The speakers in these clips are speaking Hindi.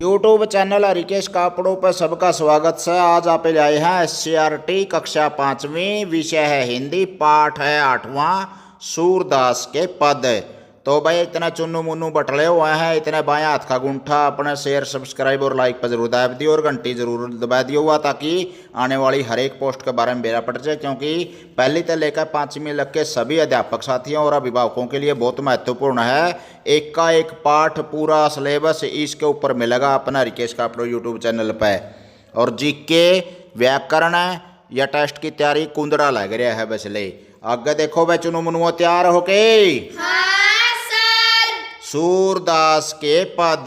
यूट्यूब चैनल हरिकेश कापड़ों पर सबका स्वागत है। आज आप आए हैं SCRT कक्षा 5वीं, विषय है हिंदी, पाठ है 8वां, सूरदास के पद। तो भाई इतना चुन्नू मुन्नू बटले हुए हैं, इतने बाएं हाथ का गुंठा अपने शेयर सब्सक्राइब और लाइक पर जरूर दबा दियो और घंटी जरूर दबा दियो हुआ, ताकि आने वाली हर एक पोस्ट के बारे में बेरा पड़ जाए। क्योंकि पहली से लेकर 5वीं तक के सभी अध्यापक साथियों और अभिभावकों के लिए बहुत महत्वपूर्ण है। एक का एक पाठ पूरा सिलेबस इसके ऊपर मिलेगा अपना हरिकेश कापड़ो यूट्यूब चैनल पर। और जीके व्याकरण या टेस्ट की तैयारी कुंदरा लग रहा है। बस ले आगे देखो भाई, चुनो मुनुओ तैयार होके। सूरदास के पद।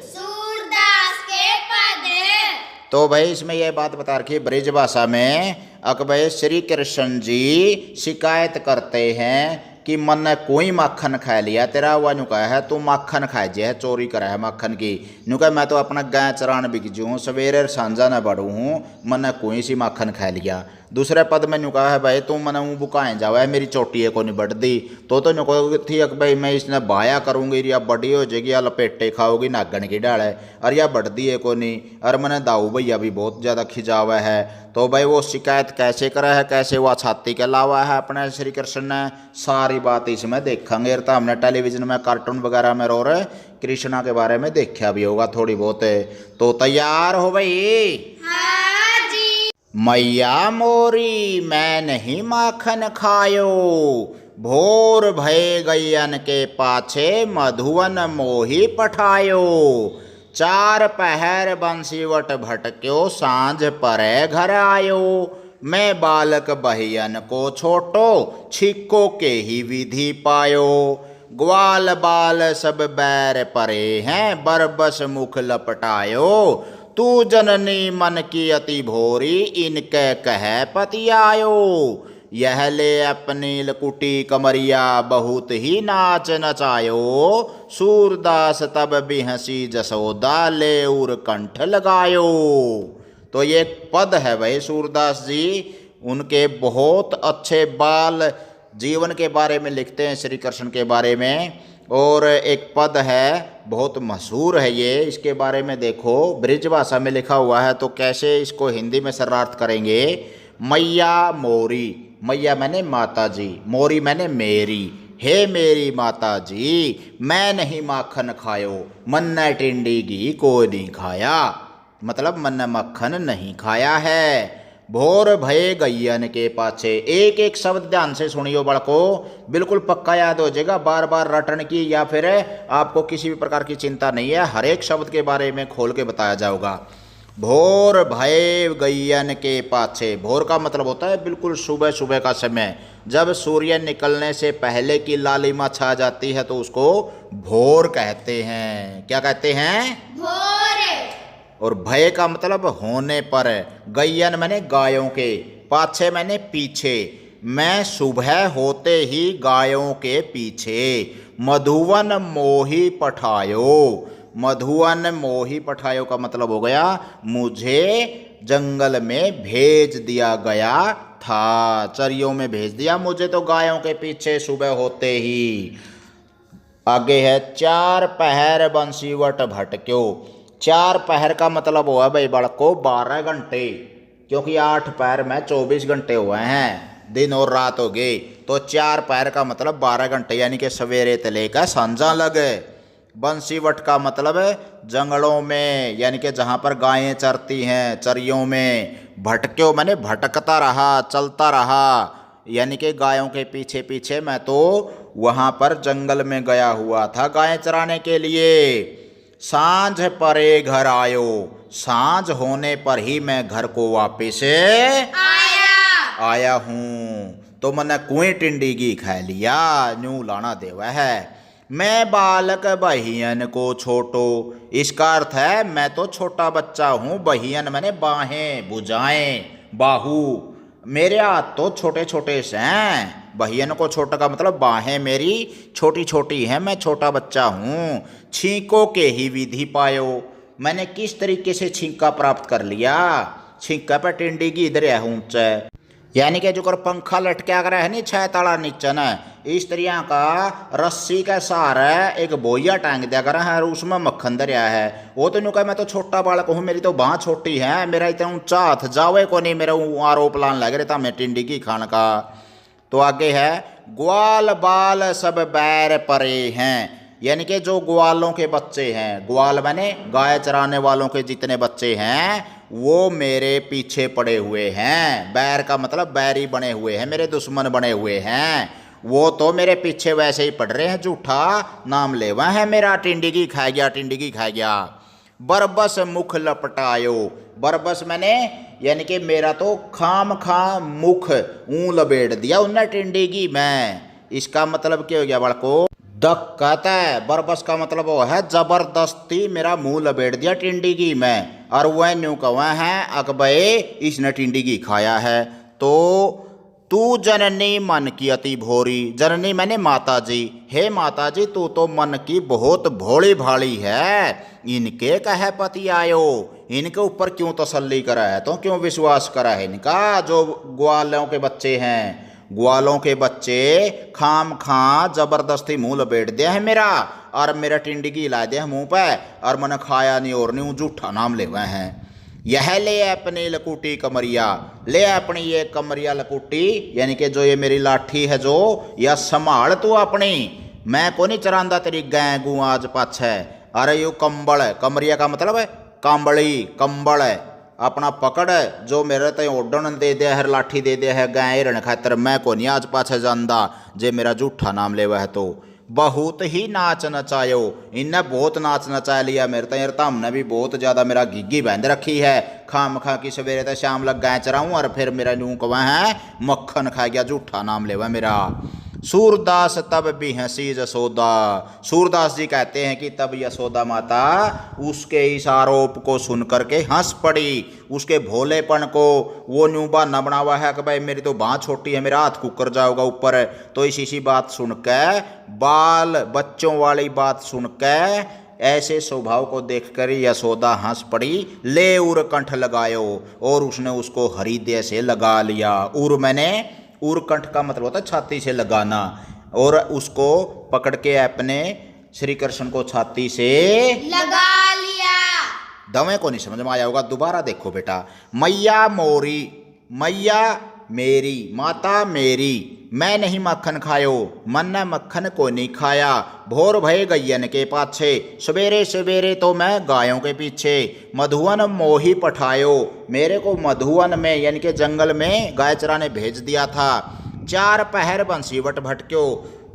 सूरदास के पद। तो भाई इसमें यह बात बता रखी है ब्रज भाषा में, अकबर श्री कृष्ण जी शिकायत करते हैं कि मन ने कोई माखन खा लिया तेरा, हुआ नु कहा है तू माखन खाए जे चोरी करा है माखन की। नु कहा मैं तो अपना गाय चरान बिक जूँ, सवेरे सांझा न बढ़ू हूँ, मन ने कोई सी माखन खा लिया। दूसरे पद में नु कहा है भाई तू मन मुँह बुकाए जावा है, मेरी चोटी है को नहीं बढ़ दी। तो नु थी अक भाई मैं इसने बाया करूँगी, या बड़ी हो जाएगी, या लपेटे खाओगी नागन की डाल है, और या बढ़ दी है को नहीं। और मैंने दाऊ भैया भी बहुत ज़्यादा खिंचावा है। तो भाई वो शिकायत कैसे करा है, कैसे वह छाती के लावा है अपने श्री कृष्ण ने, सारी बात इसमें देखेंगे। तो हमने टेलीविजन में कार्टून वगैरह में रो रहे कृष्णा के बारे में देखा भी होगा थोड़ी बहुत। तो तैयार हो भाई? हाँ जी। मैया मोरी मैं नहीं माखन खायो, भोर भय गैयन के पाछे मधुवन मोही पठायो। चार पहर बंसीवट भटक्यो, सांझ परे घर आयो। मैं बालक बहियन को छोटो, छिको के ही विधि पायो। ग्वाल बाल सब बैर परे हैं, बरबस मुख लपटायो। तू जननी मन की अति भोरी, इनके कह पति आयो। यह ले अपनी लकुटी कमरिया, बहुत ही नाच नचायो। सूरदास तब बिहसी जसोदा, ले उर कंठ लगायो। तो ये पद है भाई सूरदास जी, उनके बहुत अच्छे बाल जीवन के बारे में लिखते हैं, श्री कृष्ण के बारे में। और एक पद है बहुत मशहूर है ये, इसके बारे में देखो ब्रिज भाषा में लिखा हुआ है। तो कैसे इसको हिंदी में शरणार्थ करेंगे। मैया मोरी, मैया मैंने माता जी, मोरी मैंने मेरी। हे मेरी माता जी, मैं नहीं माखन खायो, मन ने टिंडी घी को नहीं खाया, मतलब मन ने मक्खन नहीं खाया है। भोर भय गैयन के पाछे, एक एक शब्द ध्यान से सुनियो बड़को, बिल्कुल पक्का याद हो जाएगा, बार बार रटने की या फिर आपको किसी भी प्रकार की चिंता नहीं है, हर एक शब्द के बारे में खोल के बताया जाएगा। भोर भय गैयन के पाछे, भोर का मतलब होता है बिल्कुल सुबह सुबह का समय, जब सूर्य निकलने से पहले की लालिमा छा जाती है तो उसको भोर कहते हैं। क्या कहते हैं? भोर। और भय का मतलब होने पर, गैयन मैंने गायों के, पाछे मैंने पीछे, मैं सुबह होते ही गायों के पीछे। मधुवन मोही पठायो, मधुवन मोही पठायो का मतलब हो गया मुझे जंगल में भेज दिया गया था, चरियों में भेज दिया मुझे तो गायों के पीछे सुबह होते ही। आगे है चार पहर बंसीवट भटक्यो। चार पहर का मतलब हुआ भाई बड़को 12 घंटे, क्योंकि 8 पहर में 24 घंटे हुए हैं, दिन और रात हो गई। तो चार पहर का मतलब 12 घंटे, यानी कि सवेरे से लेकर सांझा लगे। बंसीवट का मतलब जंगलों में, यानी कि जहाँ पर गायें चरती हैं, चरियों में। भटक्यो मैंने भटकता रहा, चलता रहा, यानी कि गायों के पीछे पीछे मैं तो वहाँ पर जंगल में गया हुआ था गायें चराने के लिए। सांझ परे घर आयो, सांझ होने पर ही मैं घर को वापिस आया हूँ। तो मैंने कुएं टिंडी घी खा लिया, न्यू लाना देवा है। मैं बालक बहियन को छोटो, इसका अर्थ है मैं तो छोटा बच्चा हूँ। बहियन मैंने बाहें, भुजाएं, बाहू, मेरे हाथ तो छोटे छोटे से हैं। बहियन को छोटा का मतलब बाहें मेरी छोटी छोटी हैं, मैं छोटा बच्चा हूँ। छींको के ही विधि पायो, मैंने किस तरीके से छींका प्राप्त कर लिया। छींका पर टिंडी की इधर है ऊंचा, यानी कि जो कर पंखा लटका कर है नहीं छह ताला नीचे न, इस तरह का रस्सी का सहारा एक बोइया टांग दिया कर है और उसमें मक्खन दरिया है। वो तो न्यू कहा मैं तो छोटा बालक हूँ, मेरी तो बाँह छोटी है, मेरा इतना ऊंचा हाथ जावे को नहीं, मेरा आरोप लान लग रहा था मैं टिंडी की खान का। तो आगे है ग्वाल बाल सब बैर परे हैं, यानी कि जो ग्वालों के बच्चे हैं, ग्वाल माने गाय चराने वालों के जितने बच्चे हैं वो मेरे पीछे पड़े हुए हैं। बैर का मतलब बैरी बने हुए हैं, मेरे दुश्मन बने हुए हैं, वो तो मेरे पीछे वैसे ही पड़ रहे हैं, झूठा नाम लेवा है मेरा, टिंडी की खा गया, टिंडी की खा गया। बरबस मुख लपटायो, बरबस मैंने यानी कि मेरा तो खाम खा मुख ऊँ लपेट दिया उन्हें टिंडी की मैं। इसका मतलब क्या हो गया बड़को, दक्कत है। बरबस का मतलब वो है जबरदस्ती मेरा मुंह लपेट दिया टिंडी की मैं, और वह न्यू कवा है अकबे इसने टिंडी की खाया है। तो तू जननी मन की अति भोरी, जननी मैंने माता जी, हे माता जी तू तो मन की बहुत भोली भाली है, इनके कहे पति आयो, इनके ऊपर क्यों तसल्ली करा है, तो क्यों विश्वास करा है इनका, जो ग्वालों के बच्चे हैं, ग्वालों के बच्चे खाम खा जबरदस्ती मुंह लपेट दिया है मेरा, और मेरा टिंडी की ला दिया मुंह पे, और मैंने खाया नहीं और नहीं झूठा नाम ले हुए हैं। यह ले अपनी लकुटी कमरिया, ले अपनी ये कमरिया लकुटी, यानी कि जो ये मेरी लाठी है जो, या संभाल तू अपनी, मैं को नहीं चरांदा तेरी गाय गू आज पाछे। अरे यो कंबल है, कमरिया का मतलब है कांबड़ी, कंबल है, अपना पकड़ जो मेरे तय ओडन दे दिया है, लाठी दे दिया है गाय रण खातर, मैं को नहीं आज पाछे जानदा जे मेरा झूठा नाम लेवा है। तो बहुत ही नाच नचायो, इन्हें बहुत नाच नचा लिया मेरे तय, हमने भी बहुत ज़्यादा मेरा घिग्गी बांध रखी है, खाम खा की सवेरे तक शाम लग गाय चराऊँ और फिर मेरा यूँ कवा है मक्खन खा गया, झूठा नाम लेवा मेरा। सूरदास तब भी हंसी जसोदा, सूरदास जी कहते हैं कि तब यशोदा माता उसके इस आरोप को सुन करके हंस पड़ी, उसके भोलेपन को, वो न्यू बहाना बना हुआ है कि भाई मेरी तो बाँह छोटी है, मेरा हाथ कुकर जाओगा ऊपर, तो इसी बात सुन के, बाल बच्चों वाली बात सुन के, ऐसे स्वभाव को देखकर यशोदा हंस पड़ी। ले उर कंठ लगायो, और उसने उसको हृदय से लगा लिया। उर मैंने उरकंठ का मतलब होता है छाती से लगाना, और उसको पकड़ के अपने श्री कृष्ण को छाती से लगा लिया। दवे को नहीं समझ में आया होगा, दोबारा देखो बेटा। मैया मोरी, मैया मेरी, माता मेरी, मैं नहीं मक्खन खायो, मन ने मक्खन को नहीं खाया, भोर भय गैयन के पाछे, सवेरे सवेरे तो मैं गायों के पीछे, मधुवन मोही पठायो, मेरे को मधुवन में यानी कि जंगल में गाय चराने भेज दिया था। चार पहर बंसीवट भटक्यो,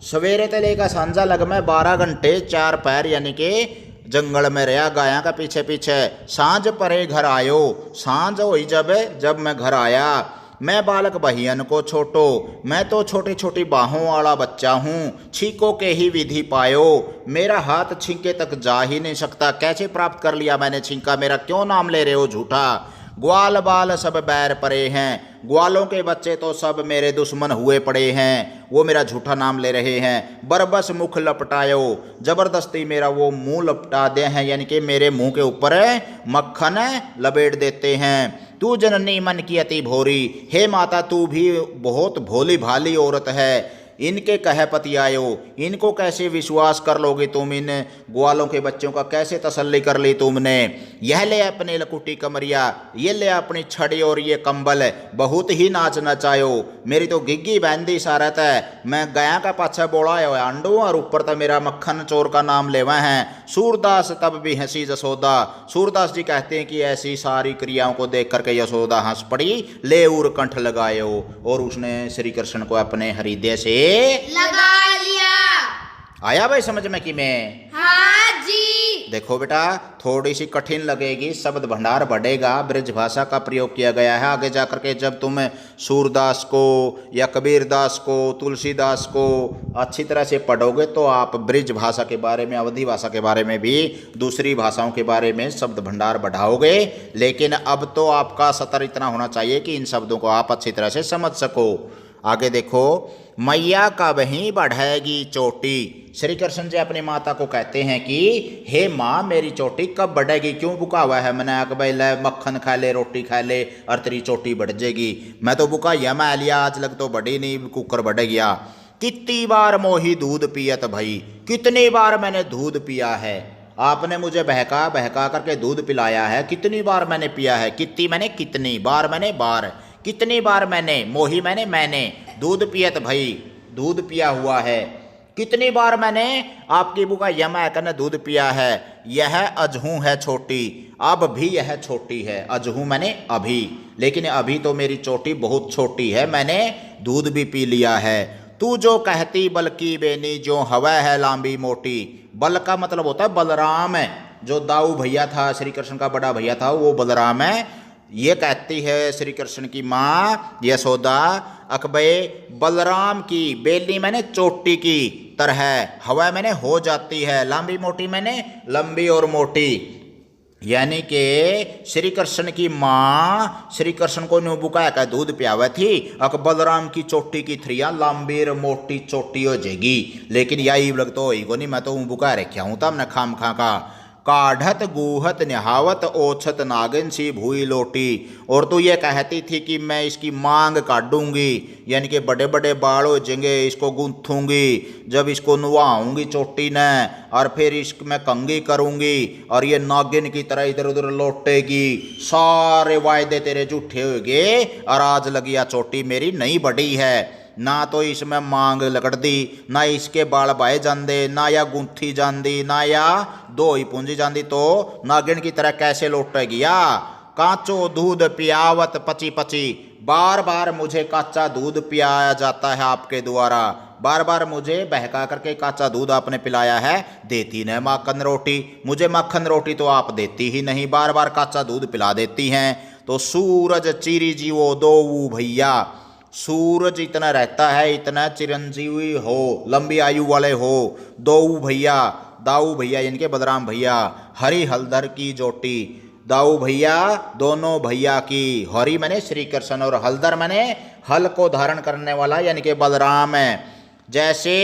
सवेरे से लेकर सांझा लग में 12 घंटे चार पहर यानी कि जंगल में रहा गाया का पीछे पीछे। सांझ परे घर आयो, सांझ हुई जब मैं घर आया, मैं बालक बहियन को छोटो, मैं तो छोटी छोटी बाहों वाला बच्चा हूँ, छीको के ही विधि पायो, मेरा हाथ छींके तक जा ही नहीं सकता, कैसे प्राप्त कर लिया मैंने छींका, मेरा क्यों नाम ले रहे हो झूठा। ग्वाल बाल सब बैर परे हैं, ग्वालों के बच्चे तो सब मेरे दुश्मन हुए पड़े हैं, वो मेरा झूठा नाम ले रहे हैं। बरबस मुख लपटायो, जबरदस्ती मेरा वो मुंह लपटा दे हैं, यानी कि मेरे मुंह के ऊपर मक्खन लपेट देते हैं। तू जननी मन की अति भोरी, हे माता तू भी बहुत भोली भाली औरत है, इनके कहे पति आयो, इनको कैसे विश्वास कर लोगे तुम, इन ग्वालों के बच्चों का कैसे तसल्ली कर ली तुमने। यह ले अपने लकुटी कमरिया, ये ले अपनी छड़ी और ये कंबल, बहुत ही नाच नचायो, मेरी तो गिग्गी बैंदी सा रहता है, मैं गया का पाछा बोला है अंडू, और ऊपर तक मेरा मक्खन चोर का नाम लेवा है। सूरदास तब भी हंसी जसोदा, सूरदास जी कहते हैं कि ऐसी सारी क्रियाओं को देख करके यशोदा हंस पड़ी। ले उर कंठ लगायो, और उसने श्री कृष्ण को अपने हृदय से लगा लिया। आया भाई समझ में कि मैं? हाँ जी। देखो बेटा थोड़ी सी कठिन लगेगी, शब्द भंडार बढ़ेगा, ब्रज भाषा का प्रयोग किया गया है। आगे जाकर के जब तुम सूरदास को या कबीरदास को, तुलसीदास को अच्छी तरह से पढ़ोगे तो आप ब्रज भाषा के बारे में, अवधी भाषा के बारे में भी, दूसरी भाषाओं के बारे में शब्द भंडार बढ़ाओगे। लेकिन अब तो आपका सतर इतना होना चाहिए कि इन शब्दों को आप अच्छी तरह से समझ सको। आगे देखो, मैया कब ही बढ़ेगी चोटी, श्री कृष्ण जी अपनी माता को कहते हैं कि हे माँ मेरी चोटी कब बढ़ेगी, क्यों बुका हुआ है मैंने आग भाई ले मक्खन खा ले रोटी खा ले और तेरी चोटी बढ़ जाएगी। मैं तो बुका या मैं लिया आज लग तो बढ़ी नहीं, कुकर बढ़ गया। कितनी बार मोही दूध पियत भाई, कितनी बार मैंने दूध पिया है, आपने मुझे बहका बहका करके दूध पिलाया है, कितनी बार मैंने पिया है। कितनी मैंने कितनी बार, मैंने बार, कितनी बार मैंने, मोही मैंने दूध पियत भाई, दूध पिया हुआ है। कितनी बार मैंने आपकी बुका यमा करने दूध पिया है। यह अजहू है छोटी, अब भी यह छोटी है। अजहू मैंने अभी, लेकिन अभी तो मेरी चोटी बहुत छोटी है, मैंने दूध भी पी लिया है। तू जो कहती बल्कि बेनी जो हवा है लांबी मोटी। बल का मतलब होता है बलराम है, जो दाऊ भैया था श्री कृष्ण का बड़ा भैया था वो बलराम है। ये कहती है श्री कृष्ण की माँ यशोदा अकबे बलराम की बेली मैंने चोटी की तरह हवा मैंने हो जाती है, लांबी मोटी मैंने लंबी और मोटी। यानी कि श्री कृष्ण की माँ श्री कृष्ण को न्यू बुकाया का दूध पियावे थी, अक बलराम की चोटी की थ्रिया लांबी और मोटी चोटी हो जाएगी। लेकिन यही लग तो ही को नहीं, मैं तो बुका रखा हूँ तब न खाम खा का। काढ़त गुहत निहावत ओछत नागिन सी भूई लोटी। और तो ये कहती थी कि मैं इसकी मांग काटूंगी, यानी कि बड़े बड़े बाल हो जाएंगे, इसको गूंथूंगी, जब इसको नुआऊंगी चोटी ने और फिर इसमें कंघी करूंगी और ये नागिन की तरह इधर उधर लौटेगी। सारे वायदे तेरे झूठे हो गए और आज लगिया चोटी मेरी नहीं बढ़ी है। ना तो इसमें मांग लगड़ दी, ना इसके बाल बाए जाते, ना या गूंथी जाती, ना या दो ही पूंजी जाती, तो नागिन की तरह कैसे लौटेगी। या कांचो दूध पियावत पची पची, बार बार मुझे काचा दूध पियाया जाता है आपके द्वारा, बार बार मुझे बहका करके काचा दूध आपने पिलाया है, देती नहीं माखन रोटी, मुझे माखन रोटी तो आप देती ही नहीं, बार बार काचा दूध पिला देती हैं। तो सूरज चिरी जीवो दो भैया, सूरज इतना रहता है, इतना चिरंजीवी हो, लंबी आयु वाले हो, दो भैया, दाऊ भैया इनके बलराम भैया, हरि हलधर की जोटी। दाऊ भैया दोनों भैया की, हरि मैंने श्री कृष्ण और हलधर मैंने हल को धारण करने वाला यानी कि बलराम है। जैसे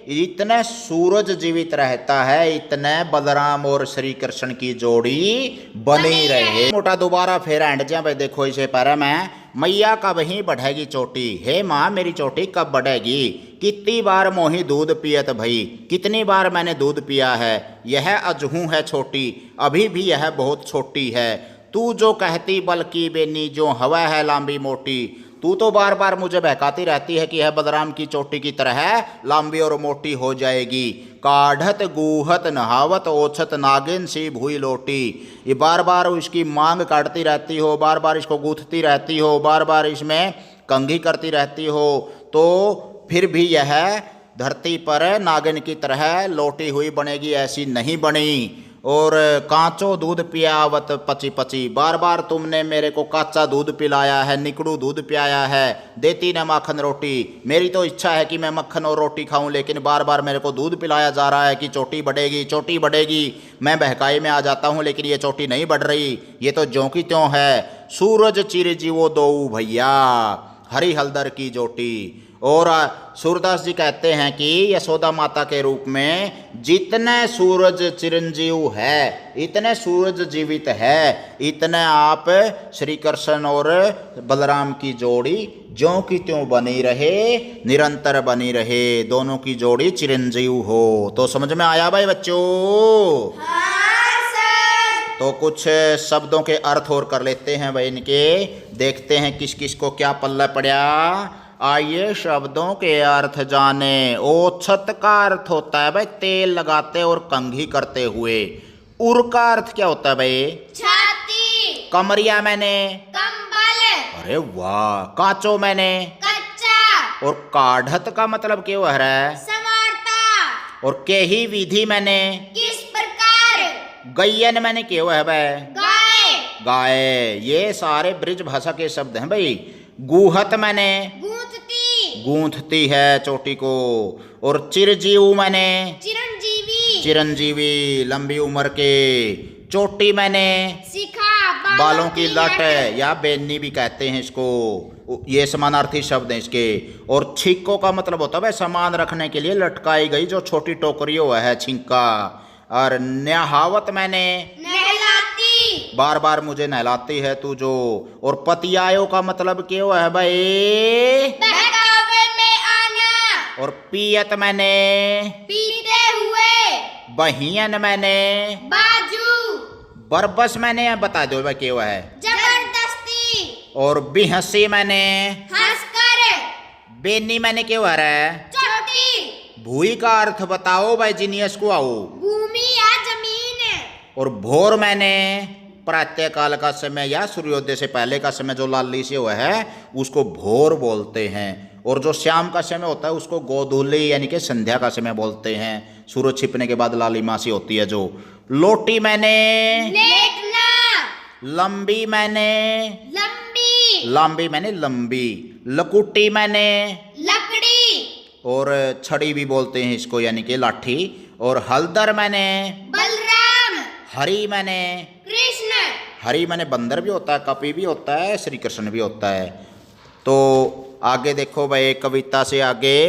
इतने सूरज जीवित रहता है, इतने बलराम और श्री कृष्ण की जोड़ी बनी रहे। मोटा दोबारा फिर एंड जा भाई देखो इसे पर मैं मैया कब ही बढ़ेगी चोटी, हे माँ मेरी चोटी कब बढ़ेगी। कितनी बार मोही दूध पियत भई, कितनी बार मैंने दूध पिया है। यह अजहू है छोटी, अभी भी यह बहुत छोटी है। तू जो कहती बल्कि बेनी जो हवा है लांबी मोटी। तू तो बार बार मुझे बहकाती रहती है कि यह बलराम की चोटी की तरह लांबी और मोटी हो जाएगी। काढ़त गुहत नहावत ओछत नागिन सी भूई लोटी। ये बार बार इसकी मांग काटती रहती हो, बार बार इसको गूंथती रहती हो, बार बार इसमें कंघी करती रहती हो, तो फिर भी यह धरती पर नागिन की तरह लोटी हुई बनेगी, ऐसी नहीं बनी। और कांचो दूध पियावत पची पची, बार बार तुमने मेरे को काचा दूध पिलाया है, निकड़ू दूध पिलाया है, देती न माखन रोटी। मेरी तो इच्छा है कि मैं मक्खन और रोटी खाऊं, लेकिन बार बार मेरे को दूध पिलाया जा रहा है कि चोटी बढ़ेगी चोटी बढ़ेगी। मैं बहकाई में आ जाता हूं, लेकिन ये चोटी नहीं बढ़ रही, ये तो ज्यों की त्यों है। सूरज चिर जीवो दो भैया, हरि हलधर की जोटी। और सूरदास जी कहते हैं कि यशोदा माता के रूप में जितने सूरज चिरंजीव है, इतने सूरज जीवित है, इतने आप श्री कृष्ण और बलराम की जोड़ी ज्यों की त्यों बनी रहे, निरंतर बनी रहे, दोनों की जोड़ी चिरंजीव हो। तो समझ में आया भाई बच्चों? हाँ सर। तो कुछ शब्दों के अर्थ और कर लेते हैं भाई इनके, देखते हैं किस किस को क्या पल्ला पड़ा। आइए शब्दों के अर्थ जाने। ओछत का अर्थ होता है भाई तेल लगाते और कंघी करते हुए। उर का अर्थ क्या होता है भाई? छाती। कमरिया मैंने कंबल। अरे वाह। कांचो मैंने कच्चा। और काढ़त का मतलब क्या है? समारता। और के ही विधि मैंने किस प्रकार। गैयन मैंने क्या है भाई? गाय। गाय। ये सारे ब्रिज भाषा के शब्द हैं भाई। गुहत मैंने गूंथती। गूंथती है चोटी को। और चिरजीव मैंने चिरंजीवी। चिरंजीवी, लंबी उम्र के। चोटी मैंने शिखा बालों की लट है, या बेनी भी कहते हैं इसको, ये समानार्थी शब्द हैं इसके। और छीको का मतलब होता है भाई सामान रखने के लिए लटकाई गई जो छोटी टोकरी हुआ है छिंका। और न्याहावत मैंने नहलाती, बार बार मुझे नहलाती है तू जो। और पतियायो का मतलब क्या हुआ है भाई, बहकावे में आना। और पियत मैंने पीते हुए, बहियन मैंने बाजू, बरबस मैंने बता दो भाई क्या हुआ है। जबरदस्ती, और बिहसी मैंने हंसकर, बेनी मैंने क्या हुआ है। चोटी, भूई का अर्थ बताओ भाई जीनियस को आओ। भूमि या जमीन। और भोर मैंने प्रातः काल का समय या सूर्योदय से पहले का समय जो लाली से हुआ है उसको भोर बोलते हैं। और जो शाम का समय होता है उसको गोधूली यानी कि संध्या का समय बोलते हैं। सूरज छिपने के बाद लालिमा सी होती है जो। लोटी मैंने लेटना, लंबी मैंने लंबी, लंबी मैंने लंबी, लकुटी मैंने लकड़ी, और छड़ी भी बोलते हैं इसको यानी कि लाठी। और हलदर मैंने बलराम, हरी मैंने कृष्ण, हरी मैंने बंदर भी होता है, कपि भी होता है, श्री कृष्ण भी होता है। तो आगे देखो भाई कविता से आगे,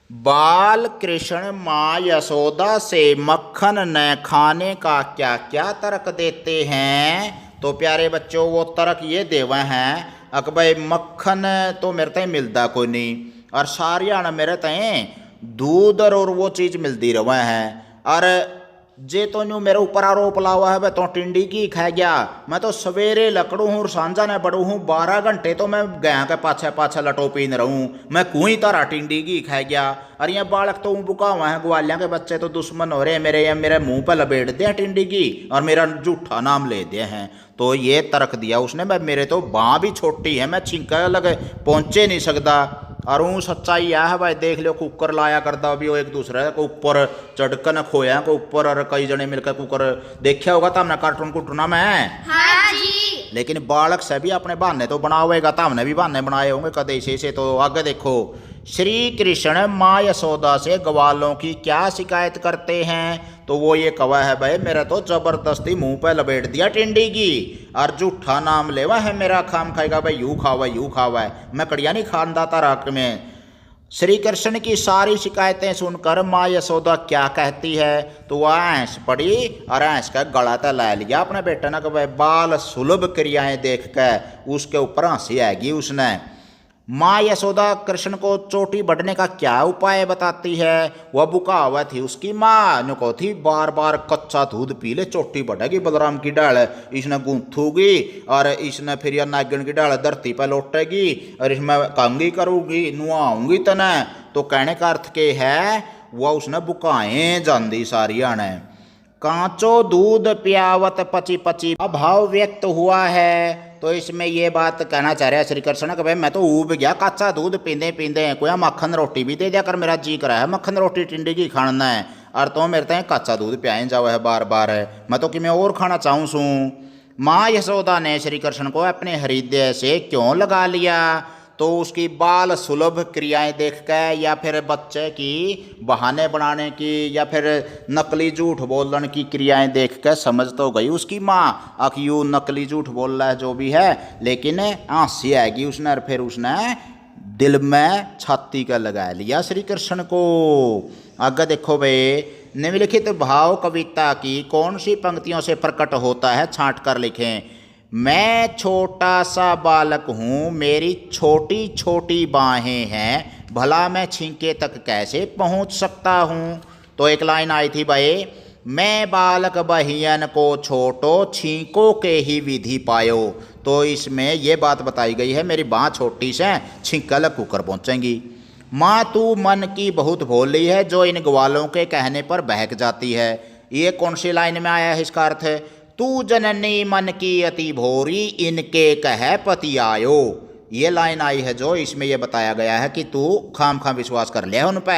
बाल कृष्ण माँ यशोदा से मक्खन न खाने का क्या क्या तर्क देते हैं। तो प्यारे बच्चों वो तर्क ये देवे हैं अक भाई मक्खन तो मेरे तय मिलता कोई नहीं, और सारियाना मेरे तय दूध और वो चीज़ मिलती रहे हैं। और जे तो न्यू मेरे ऊपर आरोप लावा है, तो टिंडी की खा गया। मैं तो सवेरे लकड़ू हूँ और सांझा ने बड़ू हूँ, 12 घंटे तो मैं गया के पाछे पाछे लटो पीन रहूँ, मैं कुई तारा टिंडी की खा गया। और ये बालक तो बुका हुआ है, ग्वालिया के बच्चे तो दुश्मन हो रहे हैं मेरे, या मेरे मुंह पर लपेट दिया टिंडी की और मेरा झूठा नाम ले दिए हैं। तो ये तर्क दिया उसने, मैं मेरे तो बाँ भी छोटी है, मैं छिंका लगे पहुँचे नहीं सकता। और वो सच्चाई यह है भाई, देख लो कुकर लाया करता अभी वो एक दूसरे को ऊपर चढ़कर न खोया को ऊपर, और कई जने मिलकर कुकर देखा होगा तो हमने कार्टून कुटना में। हाँ जी। लेकिन बालक से भी अपने बहाने तो बनावेगा, तो हमने भी बहाने बनाए होंगे कदे से। तो आगे देखो, श्री कृष्ण माँ यशोदा से ग्वालों की क्या शिकायत करते हैं। तो वो ये कवा है भाई, मेरा तो जबरदस्ती मुंह पे लपेट दिया टिंडी की, और झूठा नाम लेवा है मेरा, खाम खाएगा भाई, यूँ खावा यूँ खावा, मैं कड़िया नहीं खानदा था राख में। श्री कृष्ण की सारी शिकायतें सुनकर माँ यशोदा क्या कहती है। तो वह ऐंस पड़ी और ऐंस का गला तय ला लिया अपने बेटे ने कि भाई बाल सुलभ क्रियाएं देख कर उसके ऊपर हंसी आएगी उसने। माँ यशोदा कृष्ण को चोटी बढ़ने का क्या उपाय बताती है। वह बुका हुआ थी उसकी माँ ने को थी बार बार कच्चा दूध पी ले चोटी बढ़ेगी, बलराम की डाल इसने गूंथूगी और इसने फिर यह नागिन की डाल धरती पर लौटेगी और इसमें कंगी करूँगी नुआऊंगी तने। तो कहने का अर्थ के है वह उसने बुकाएं जानदी सारी आने। कांचो दूध पियावत पची पची अभाव व्यक्त हुआ है। तो इसमें ये बात कहना चाह रहा है श्री कृष्ण कि भाई मैं तो ऊब गया, कच्चा दूध पींदे पींदे कोई मक्खन रोटी भी दे दिया कर, मेरा जी करा है मक्खन रोटी टिंडी की खाना है, और तो मेरे तय कच्चा दूध पियाए जाओ है बार बार है, मैं तो कि मैं और खाना चाहूँ सूँ। माँ यशोदा ने श्री कृष्ण को अपने हृदय से क्यों लगा लिया। तो उसकी बाल सुलभ क्रियाएं देख कर, या फिर बच्चे की बहाने बनाने की, या फिर नकली झूठ बोलने की क्रियाएं देख कर समझ तो गई उसकी माँ अखियू नकली झूठ बोल रहा है जो भी है, लेकिन हंसी आएगी उसने, और फिर उसने दिल में छाती का लगा लिया श्री कृष्ण को। आगे देखो भाई, निम्नलिखित भाव कविता की कौन सी पंक्तियों से प्रकट होता है, छांट कर लिखें। मैं छोटा सा बालक हूँ, मेरी छोटी छोटी बाहें हैं, भला मैं छींके तक कैसे पहुँच सकता हूँ। तो एक लाइन आई थी भाई, मैं बालक बहियन को छोटो, छींको के ही विधि पायो। तो इसमें ये बात बताई गई है मेरी बाँ छोटी से छींकल कुकर पहुँचेंगी। माँ तू मन की बहुत भोली है, जो इन ग्वालों के कहने पर बहक जाती है। ये कौन सी लाइन में आया है, इसका अर्थ है तू जननी मन की अति भोरी, इनके कह पति आयो। ये लाइन आई है जो इसमें ये बताया गया है कि तू खाम खाम विश्वास कर लिया उन पे।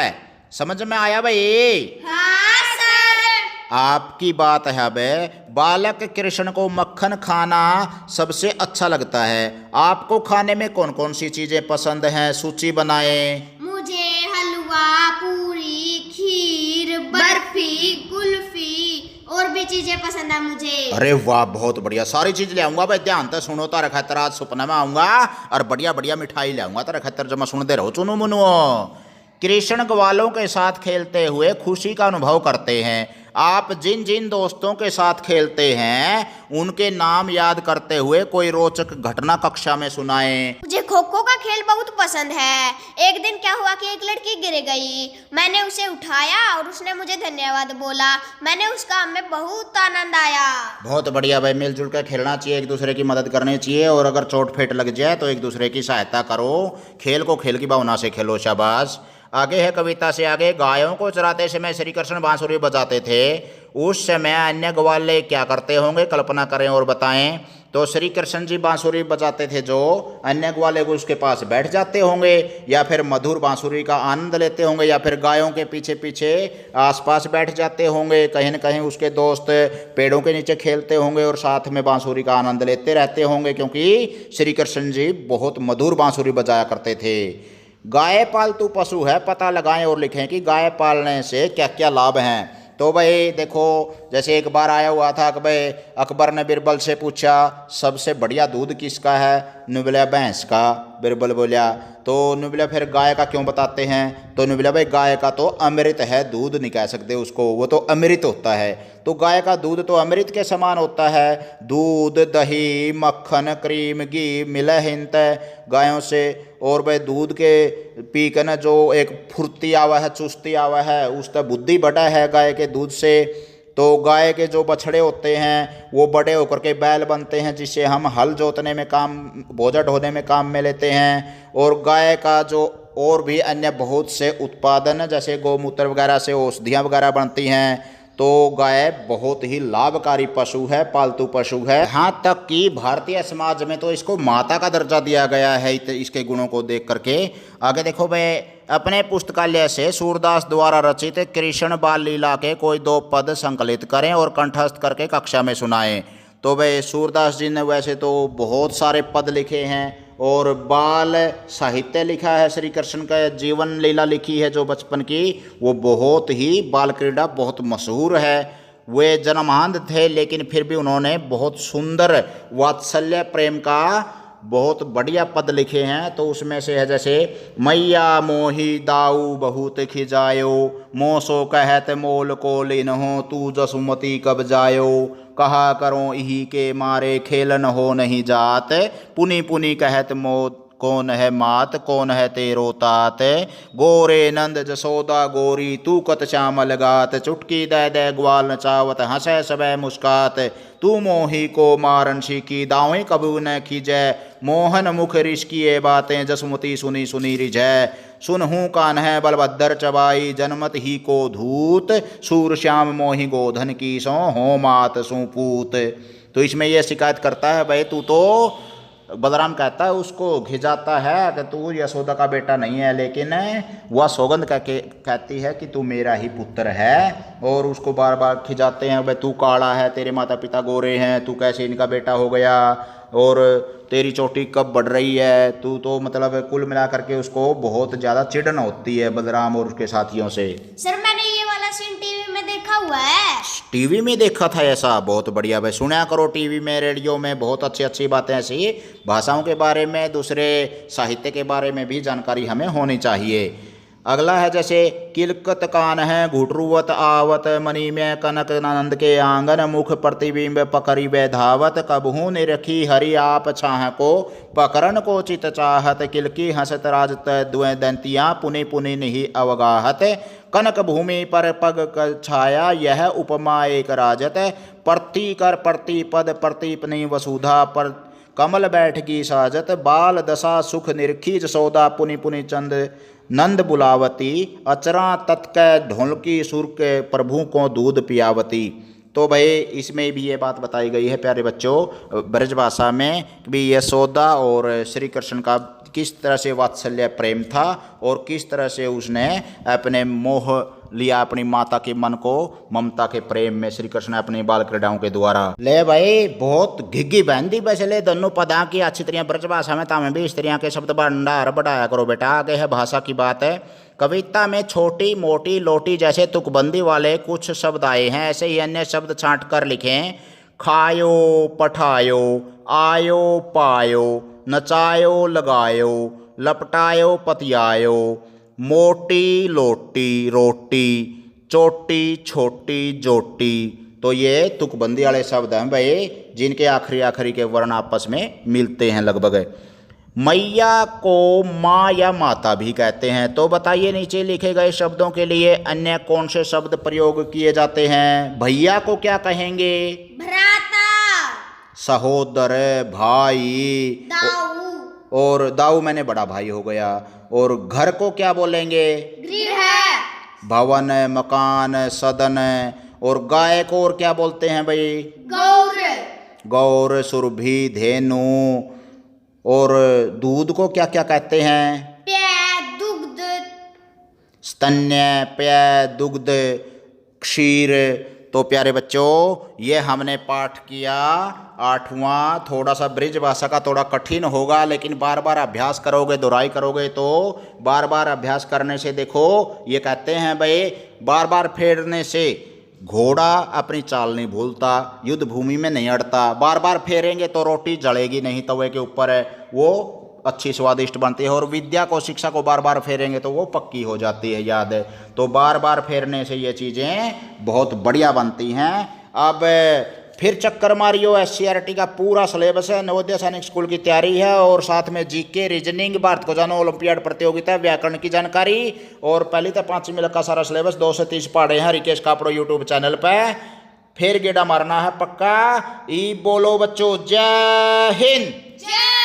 समझ में आया भाई? हाँ सर। आपकी बात है बे, बालक कृष्ण को मक्खन खाना सबसे अच्छा लगता है। आपको खाने में कौन कौन सी चीजें पसंद हैं, सूची बनाएं। मुझे हलवा, पूरी, खीर, बर्फी, कुल्फी और भी चीजें पसंद है मुझे। अरे वाह, बहुत बढ़िया, सारी चीज ले आऊंगा भाई, ध्यान से सुनो। तारा खतर आज सपना में आऊंगा और बढ़िया बढ़िया मिठाई ले आऊंगा तारा खतर, जब मैं सुनते रहो चुनो मुनो। कृष्ण ग्वालों के साथ खेलते हुए खुशी का अनुभव करते हैं। आप जिन जिन दोस्तों के साथ खेलते हैं उनके नाम याद करते हुए कोई रोचक घटना कक्षा में सुनाएं। मुझे खो खो का खेल बहुत पसंद है। एक दिन क्या हुआ कि एक लड़की गिर गई, मैंने उसे उठाया और उसने मुझे धन्यवाद बोला। मैंने उस काम में बहुत आनंद आया। बहुत बढ़िया भाई, मिलजुल कर खेलना चाहिए, एक दूसरे की मदद करनी चाहिए, और अगर चोट फेट लग जाए तो एक दूसरे की सहायता करो। खेल को खेल की भावना से खेलो, शाबाश। आगे है कविता से आगे, गायों को चराते समय श्री कृष्ण बांसुरी बजाते थे, उस समय अन्य ग्वाले क्या करते होंगे, कल्पना करें और बताएं। तो श्री कृष्ण जी बांसुरी बजाते थे, जो अन्य ग्वाले को उसके पास बैठ जाते होंगे, या फिर मधुर बांसुरी का आनंद लेते होंगे, या फिर गायों के पीछे पीछे आसपास बैठ जाते होंगे। कहीं न कहीं उसके दोस्त पेड़ों के नीचे खेलते होंगे और साथ में बांसुरी का आनंद लेते रहते होंगे, क्योंकि श्री कृष्ण जी बहुत मधुर बांसुरी बजाया करते थे। गाय पालतू पशु है, पता लगाएं और लिखें कि गाय पालने से क्या क्या लाभ हैं। तो भाई देखो, जैसे एक बार आया हुआ था कि भाई अकबर ने बिरबल से पूछा सबसे बढ़िया दूध किसका है, नुबला भैंस का। बिरबल बोलिया, तो नुबला फिर गाय का क्यों बताते हैं, तो नुबला भाई गाय का तो अमृत है, दूध नहीं कह सकते उसको, वो तो अमृत होता है। तो गाय का दूध तो अमृत के समान होता है। दूध दही मक्खन क्रीम घी मिले हिंत गायों से, और भाई दूध के पी के ना जो एक फुर्ती आवा है, चुस्ती आवा है, उसका बुद्धि बढ़ा है गाय के दूध से। तो गाय के जो बछड़े होते हैं वो बड़े होकर के बैल बनते हैं, जिससे हम हल जोतने में काम, बोझा ढोने में काम में लेते हैं। और गाय का जो और भी अन्य बहुत से उत्पादन, जैसे गौमूत्र वगैरह से औषधियाँ वगैरह बनती हैं। तो गाय बहुत ही लाभकारी पशु है, पालतू पशु है। यहाँ तक कि भारतीय समाज में तो इसको माता का दर्जा दिया गया है इसके गुणों को देख करके। आगे देखो भाई, अपने पुस्तकालय से सूरदास द्वारा रचित कृष्ण बाल लीला के कोई 2 पद संकलित करें और कंठस्थ करके कक्षा में सुनाएं। तो भाई सूरदास जी ने वैसे तो बहुत सारे पद लिखे हैं और बाल साहित्य लिखा है, श्री कृष्ण का जीवन लीला लिखी है जो बचपन की, वो बहुत ही बाल क्रीड़ा बहुत मशहूर है। वे जन्महांध थे, लेकिन फिर भी उन्होंने बहुत सुंदर वात्सल्य प्रेम का बहुत बढ़िया पद लिखे हैं। तो उसमें से है जैसे, मैया मोही दाऊ बहुत खिजायो, मोसो कहत मोल को लिन्हो, तू जसुमती कब जायो, कहा करो इही के मारे खेलन हो नहीं जात, पुनि पुनि कहत मो कौन है मात, कौन है तेरो तात, गोरे नंद जसोदा गोरी, तू कत श्यामल गात, चुटकी दे दे ग्वाल नचावत, हंसे सबे मुस्कात, तू मोही को मारन सीखी, दावें कबू न खींचे, मोहन मुख रिश्किए बातें, जसमुती सुनी सुनी रिझै, सुनहूँ कान है बलभद्र चबाई, जनमत ही को धूत, सूर श्याम मोहि गोधन की सो, हो मात सुपूत। तो इसमें यह शिकायत करता है, भाई तू तो, बलराम कहता है उसको, खिजाता है कि तू यशोदा का बेटा नहीं है, लेकिन वह सौगंध कहती है कि तू मेरा ही पुत्र है, और उसको बार बार खिजाते हैं, भाई तू काला है, तेरे माता पिता गोरे हैं, तू कैसे इनका बेटा हो गया, और तेरी चोटी कब बढ़ रही है, तू तो मतलब कुल मिला करके उसको बहुत ज़्यादा चिढ़न होती है बलराम और उसके साथियों से। सर मैंने ये वाला सीन टीवी में देखा हुआ है। टीवी में देखा था ऐसा, बहुत बढ़िया भाई, सुना करो टीवी में रेडियो में बहुत अच्छी अच्छी बातें, ऐसी भाषाओं के बारे में, दूसरे साहित्य के बारे में भी जानकारी हमें होनी चाहिए। अगला है जैसे, किलकत कान है घुटरुवत आवत, मणि में कनक नंद के आंगन, मुख प्रतिबिंब पकड़ी वे धावत, कबहू निरखी हरि आप छाह को, पकड़न को चित चाहत, किलकी हंसत राजत द्वै दंतियाँ, पुनि पुनि नहीं अवगाहत, कनक भूमि पर पग छाया, यह उपमा एक राजत, प्रति कर प्रति पद प्रतिपनि वसुधा, पर कमल बैठगी साजत, बाल दशा सुख निरखी जसोदा, पुनि पुनि चंद नंद बुलावती, अचरा तत्कै ढोलकी सुर के प्रभु को दूध पियावती। तो भाई इसमें भी ये बात बताई गई है प्यारे बच्चों ब्रज भाषा में कि भी यशोदा और श्री कृष्ण का किस तरह से वात्सल्य प्रेम था और किस तरह से उसने अपने मोह लिया अपनी माता के मन को ममता के प्रेम में श्री कृष्ण ने अपनी बाल क्रीड़ाओं के द्वारा। ले भाई बहुत घिग्गी बहन दी वैसे ले दोनों पदा की अच्छी तरह ब्रज भाषा में तामें भी इस तरह के शब्द भंडार बढ़ाया करो बेटा। आगे है भाषा की बात है। कविता में छोटी मोटी लोटी जैसे तुकबंदी वाले कुछ शब्द आए हैं, ऐसे ही अन्य शब्द छांट कर लिखें। खायो पठायो, आयो पायो, नचायो लगायो, लपटायो पतियायो, मोटी लोटी रोटी, चोटी छोटी जोटी। तो ये तुकबंदी वाले शब्द हैं भाई, जिनके आखिरी आखिरी के वर्ण आपस में मिलते हैं लगभग। मैया को माँ या माता भी कहते हैं। तो बताइए नीचे लिखे गए शब्दों के लिए अन्य कौन से शब्द प्रयोग किए जाते हैं। भैया को क्या कहेंगे? भ्राता, सहोदर, भाई, दाऊ, और दाऊ मैंने बड़ा भाई हो गया। और घर को क्या बोलेंगे? गृह, भवन, मकान, सदन। और गाय को और क्या बोलते हैं भाई? गौर, गौर, सुरभि, धेनु। और दूध को क्या क्या कहते हैं? पेय, दुग्ध, स्तन्य, पेय, दुग्ध, क्षीर। तो प्यारे बच्चों ये हमने पाठ किया 8वां। थोड़ा सा ब्रिज भाषा का थोड़ा कठिन होगा, लेकिन बार बार अभ्यास करोगे, दोहराई करोगे तो बार बार अभ्यास करने से देखो ये कहते हैं भाई बार बार फेरने से घोड़ा अपनी चाल नहीं भूलता, युद्ध भूमि में नहीं अड़ता। बार बार फेरेंगे तो रोटी जलेगी नहीं तवे के ऊपर, है वो अच्छी स्वादिष्ट बनती है। और विद्या को, शिक्षा को बार बार फेरेंगे तो वो पक्की हो जाती है, याद है। तो बार बार फेरने से ये चीज़ें बहुत बढ़िया बनती हैं। अब फिर चक्कर मारियो, SCRT का पूरा सिलेबस है, नवोदय सैनिक स्कूल की तैयारी है, और साथ में GK, रीजनिंग, भारत को जानो, ओलंपियाड प्रतियोगिता, व्याकरण की जानकारी, और पहली तो 5वीं मिलक का सारा सिलेबस 2 से 30 पढ़े हैं रिकेश कापड़ो यूट्यूब चैनल पे। फिर गेड़ा मारना है पक्का। ई बोलो बच्चों, जय हिंद। जय